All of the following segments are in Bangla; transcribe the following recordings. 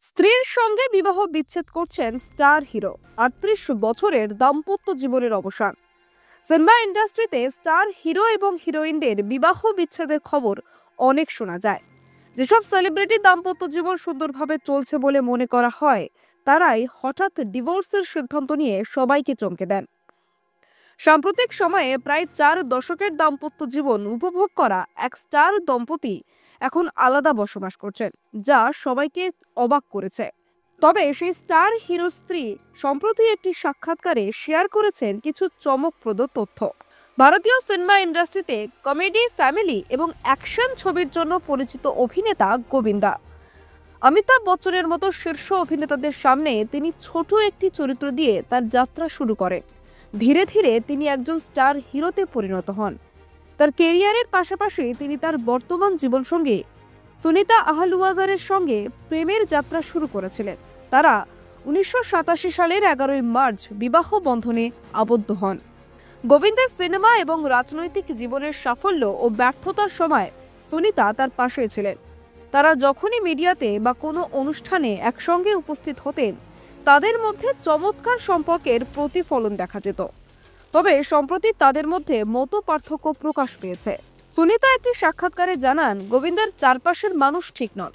স্ত্রীর সঙ্গে বিবাহ বিচ্ছেদ করছেন স্টার হিরো। ৩৮ বছরের দাম্পত্য জীবনের অবসান। সিনেমা ইন্ডাস্ট্রিতে স্টার হিরো এবং হিরোইনদের বিবাহ বিচ্ছেদের খবর অনেক শোনা যায়। যেসব সেলিব্রিটি দাম্পত্য জীবন সুন্দরভাবে চলছে বলে মনে করা হয়, তারাই হঠাৎ ডিভোর্সের সিদ্ধান্ত নিয়ে সবাইকে চমকে দেন। সাম্প্রতিক সময়ে প্রায় 4 দশকের দাম্পত্য জীবন উপভোগ করা এক স্টার দম্পতি এখন আলাদা বসবাস করছেন, যা সবাইকে অবাক করেছে। তবে সেই স্টার হিরো স্ত্রী সম্প্রতি একটি সাক্ষাৎকারে শেয়ার করেছেন কিছু চমকপ্রদ তথ্য। ভারতীয় সিনেমা ইন্ডাস্ট্রিতে কমেডি, ফ্যামিলি এবং অ্যাকশন ছবির জন্য পরিচিত অভিনেতা গোবিন্দা অমিতাভ বচ্চনের মতো শীর্ষ অভিনেতাদের সামনে তিনি ছোট একটি চরিত্র দিয়ে তার যাত্রা শুরু করেন। ধীরে ধীরে তিনি একজন স্টার হিরোতে পরিণত হন। তার কেরিয়ারের পাশাপাশি তিনি তার বর্তমান জীবনসঙ্গী সুনিতা আহলুওয়ালিয়ার সঙ্গে প্রেমের যাত্রা শুরু করেছিলেন। তারা 1987 সালের 11 মার্চ বিবাহ বন্ধনে আবদ্ধ হন। গোবিন্দের সিনেমা এবং রাজনৈতিক জীবনের সাফল্য ও ব্যর্থতার সময় সুনিতা তার পাশে ছিলেন। তারা যখনই মিডিয়াতে বা কোনো অনুষ্ঠানে একসঙ্গে উপস্থিত হতেন, তাদের মধ্যে চমৎকার সম্পর্কের প্রতিফলন দেখা যেত। তবে সম্প্রতি তাদের মধ্যে মত পার্থক্য প্রকাশ পেয়েছে। সুনিতা একটি সাক্ষাৎকারে জানান, গোবিন্দের চারপাশের মানুষ ঠিক নন।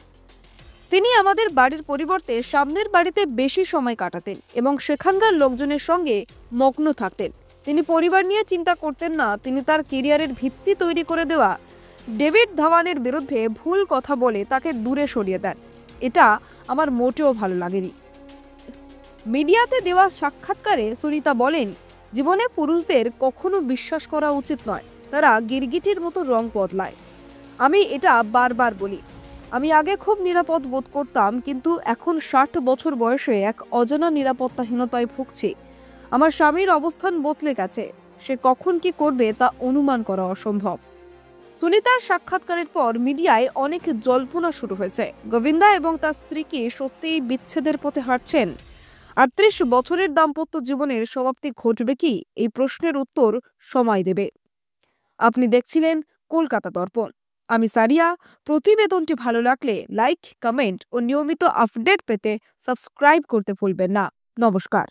তিনি আমাদের বাড়ির পরিবর্তে সামনের বাড়িতে বেশি সময় কাটাতেন এবং সেখানকার লোকজনের সঙ্গে মগ্ন থাকতেন। তিনি পরিবার নিয়ে চিন্তা করতেন না। তিনি তার ক্যারিয়ারের ভিত্তি তৈরি করে দেওয়া ডেভিড ধাওয়ানের বিরুদ্ধে ভুল কথা বলে তাকে দূরে সরিয়ে দেন। এটা আমার মোটেও ভালো লাগেনি। মিডিয়াতে দেওয়া সাক্ষাৎকারে সুনিতা বলেন, জীবনে পুরুষদের কখনো বিশ্বাস করা উচিত নয়। তারা গিরগিটির মতো রং বদলায়। আমি এটা বারবার বলি। আমি আগে খুব নিরাপদ বোধ করতাম, কিন্তু এখন 60 বছর বয়সে এক অজানা নিরাপত্তাহীনতায় ভুগছি। আমার স্বামীর অবস্থান বদলে গেছে। সে কখন কি করবে তা অনুমান করা অসম্ভব। সুনিতার সাক্ষাৎকারের পর মিডিয়ায় অনেক জল্পনা শুরু হয়েছে। গোবিন্দা এবং তার স্ত্রী কি সত্যিই বিচ্ছেদের পথে হাঁটছেন? 38 বছরের দাম্পত্য জীবনের সমাপ্তি ঘটবে কি? এই প্রশ্নের উত্তর সময় দেবে। আপনি দেখছিলেন কলকাতা দর্পণ। আমি সারিয়া। প্রতিবেদনটি ভালো লাগলে লাইক, কমেন্ট ও নিয়মিত আপডেট পেতে সাবস্ক্রাইব করতে ভুলবেন না। নমস্কার।